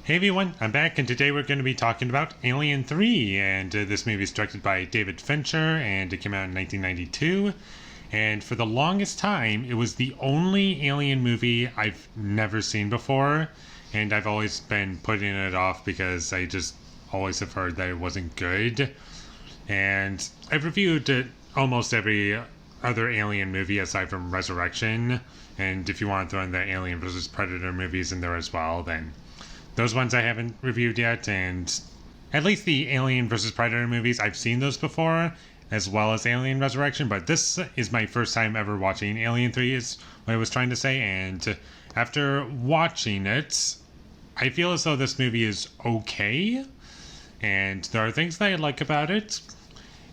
Hey everyone, I'm back, and today we're going to be talking about Alien 3, and this movie is directed by David Fincher, and it came out in 1992, and for the longest time, it was the only Alien movie I've never seen before, and I've always been putting it off because I just always have heard that it wasn't good, and I've reviewed almost every other Alien movie aside from Resurrection, and if you want to throw in the Alien vs. Predator movies in there as well, then those ones I haven't reviewed yet, and at least the Alien vs. Predator movies, I've seen those before, as well as Alien Resurrection, but this is my first time ever watching Alien 3, is what I was trying to say, and after watching it, I feel as though this movie is okay, and there are things that I like about it,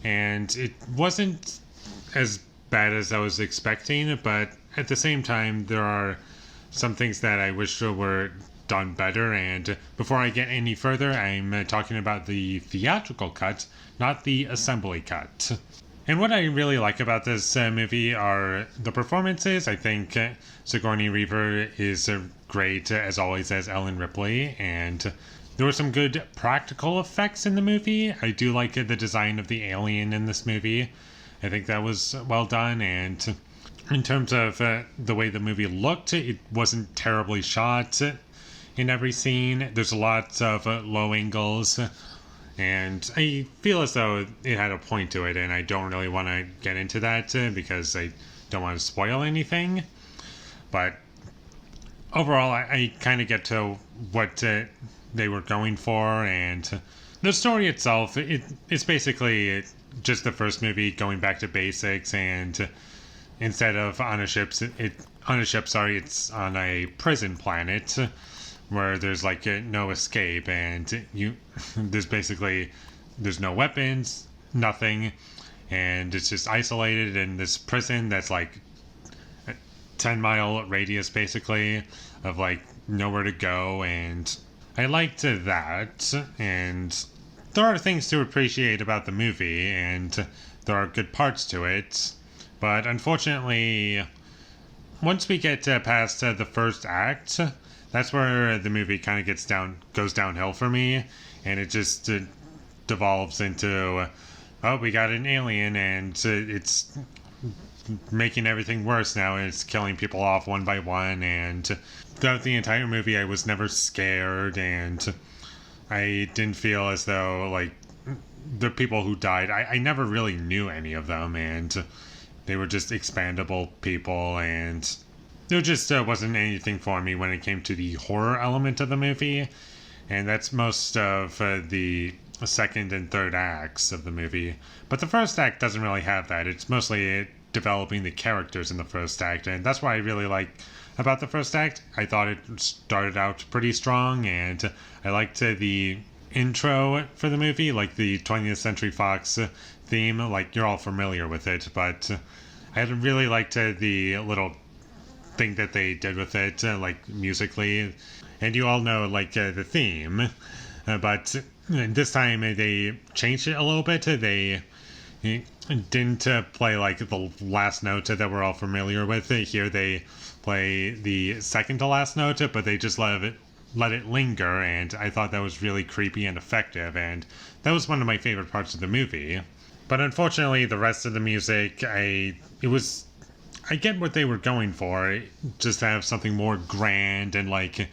and it wasn't as bad as I was expecting, but at the same time, there are some things that I wish were done better, and before I get any further, I'm talking about the theatrical cut, not the assembly cut. And what I really like about this movie are the performances. I think Sigourney Weaver is great, as always, as Ellen Ripley, and there were some good practical effects in the movie. I do like the design of the alien in this movie. I think that was well done, and in terms of the way the movie looked, it wasn't terribly shot in every scene. There's a lot of low angles, and I feel as though it had a point to it, and I don't really want to get into that because I don't want to spoil anything. But overall, I kind of get to what they were going for, and the story itself, it's basically just the first movie going back to basics, and instead of on a ship, it's on a prison planet where there's like no escape, and there's no weapons, nothing, and it's just isolated in this prison that's like a 10-mile radius basically of like nowhere to go. And I liked that, and there are things to appreciate about the movie, and there are good parts to it, but unfortunately once we get past the first act, that's where the movie kind of goes downhill for me, and it just devolves into, oh, we got an alien, and it's making everything worse now, and it's killing people off one by one, and throughout the entire movie, I was never scared, and I didn't feel as though, like, the people who died, I never really knew any of them, and they were just expandable people, and there just wasn't anything for me when it came to the horror element of the movie, and that's most of the second and third acts of the movie. But the first act doesn't really have that. It's mostly developing the characters in the first act, and that's what I really like about the first act. I thought it started out pretty strong, and I liked the intro for the movie, like the 20th Century Fox theme. Like, you're all familiar with it, but I really liked the little thing that they did with it, like musically, and you all know like the theme, but this time they changed it a little bit. They didn't play like the last note that we're all familiar with. Here they play the second to last note, but they just let it linger, and I thought that was really creepy and effective, and that was one of my favorite parts of the movie. But unfortunately, the rest of the music, I get what they were going for, just to have something more grand, and like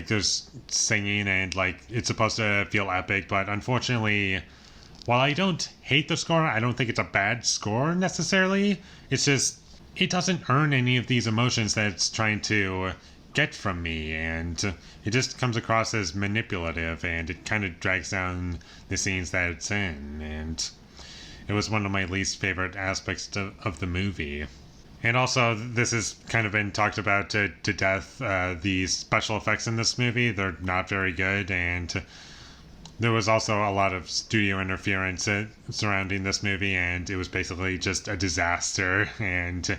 there's singing, and like it's supposed to feel epic, but unfortunately, while I don't hate the score, I don't think it's a bad score necessarily. It's just, it doesn't earn any of these emotions that it's trying to get from me, and it just comes across as manipulative, and it kind of drags down the scenes that it's in, and it was one of my least favorite aspects of the movie. And also, this has kind of been talked about to death. The special effects in this movie, they're not very good, and there was also a lot of studio interference surrounding this movie, and it was basically just a disaster. And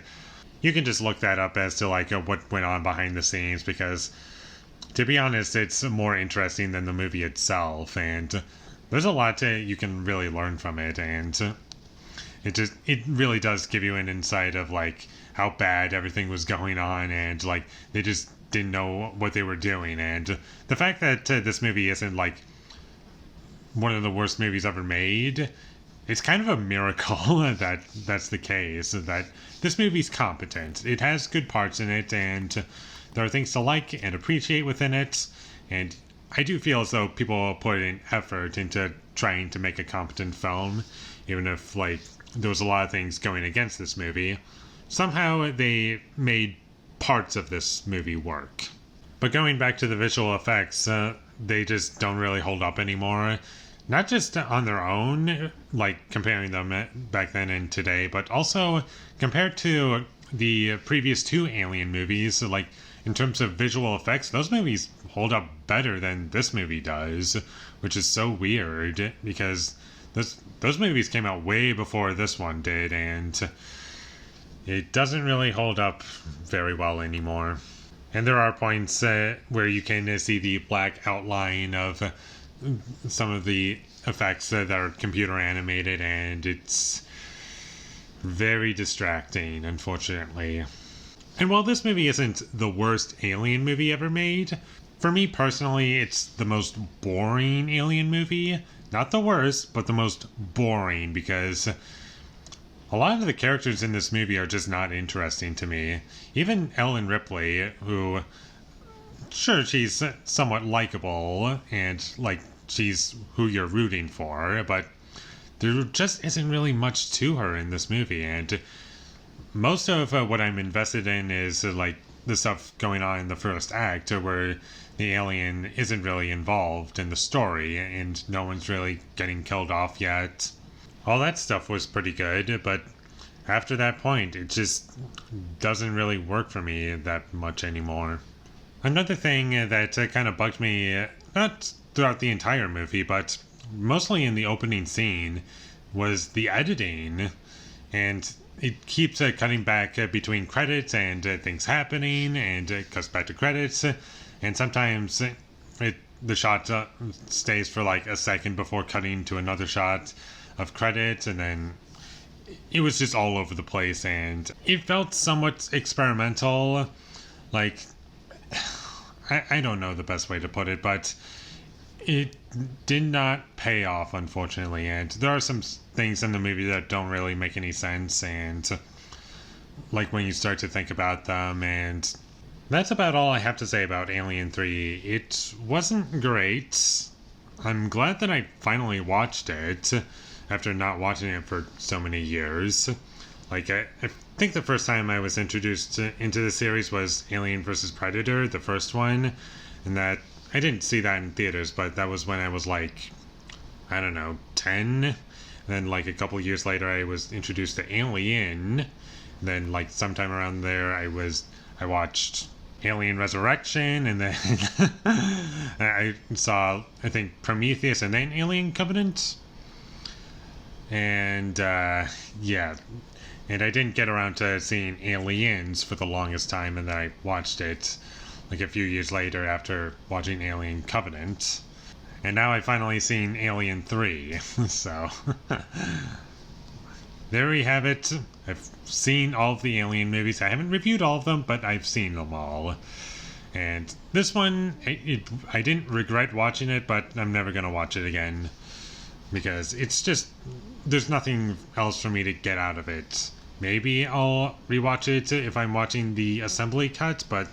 you can just look that up as to like what went on behind the scenes, because to be honest, it's more interesting than the movie itself, and there's a lot you can really learn from it, and it really does give you an insight of like how bad everything was going on, and like they just didn't know what they were doing. And the fact that this movie isn't like one of the worst movies ever made, it's kind of a miracle that that's the case. That this movie's competent. It has good parts in it, and there are things to like and appreciate within it. And I do feel as though people put in effort into trying to make a competent film, even if like there was a lot of things going against this movie. Somehow they made parts of this movie work. But going back to the visual effects, they just don't really hold up anymore. Not just on their own, like comparing them back then and today, but also compared to the previous two Alien movies. Like in terms of visual effects, those movies hold up better than this movie does, which is so weird because those movies came out way before this one did, and it doesn't really hold up very well anymore. And there are points where you can see the black outline of some of the effects that are computer animated, and it's very distracting, unfortunately. And while this movie isn't the worst Alien movie ever made, for me personally, it's the most boring Alien movie. Not the worst, but the most boring, because a lot of the characters in this movie are just not interesting to me. Even Ellen Ripley, who, sure, she's somewhat likable, and, like, she's who you're rooting for, but there just isn't really much to her in this movie, and most of what I'm invested in is, like, the stuff going on in the first act, where the alien isn't really involved in the story, and no one's really getting killed off yet. All that stuff was pretty good, but after that point, it just doesn't really work for me that much anymore. Another thing that kind of bugged me, not throughout the entire movie, but mostly in the opening scene, was the editing. And it keeps cutting back between credits and things happening, and it cuts back to credits. And sometimes the shot stays for like a second before cutting to another shot of credits, and then it was just all over the place, and it felt somewhat experimental. Like, I don't know the best way to put it, but it did not pay off, unfortunately, and there are some things in the movie that don't really make any sense, and like when you start to think about them. And that's about all I have to say about Alien 3. It wasn't great. I'm glad that I finally watched it after not watching it for so many years. Like, I think the first time I was introduced into the series was Alien vs. Predator, the first one, and that I didn't see that in theaters, but that was when I was like, I don't know, 10. And then like a couple years later I was introduced to Alien. Then like sometime around there I watched Alien Resurrection, and then I saw, I think, Prometheus and then Alien Covenant. And yeah, and I didn't get around to seeing Aliens for the longest time, and then I watched it like a few years later after watching Alien Covenant. And now I've finally seen Alien 3, so there we have it. I've seen all of the Alien movies. I haven't reviewed all of them, but I've seen them all. And this one, I didn't regret watching it, but I'm never going to watch it again, because it's just, there's nothing else for me to get out of it. Maybe I'll rewatch it if I'm watching the assembly cut, but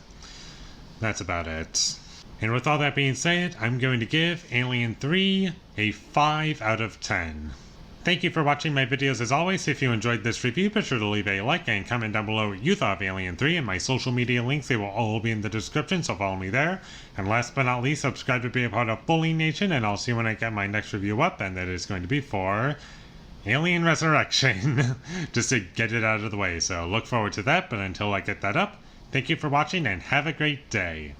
that's about it. And with all that being said, I'm going to give Alien 3 a 5 out of 10. Thank you for watching my videos as always. If you enjoyed this review, be sure to leave a like and comment down below what you thought of Alien 3, and my social media links, they will all be in the description, so follow me there. And last but not least, subscribe to be a part of Foley Nation, and I'll see you when I get my next review up, and that is going to be for Alien Resurrection, just to get it out of the way. So look forward to that, but until I get that up, thank you for watching and have a great day.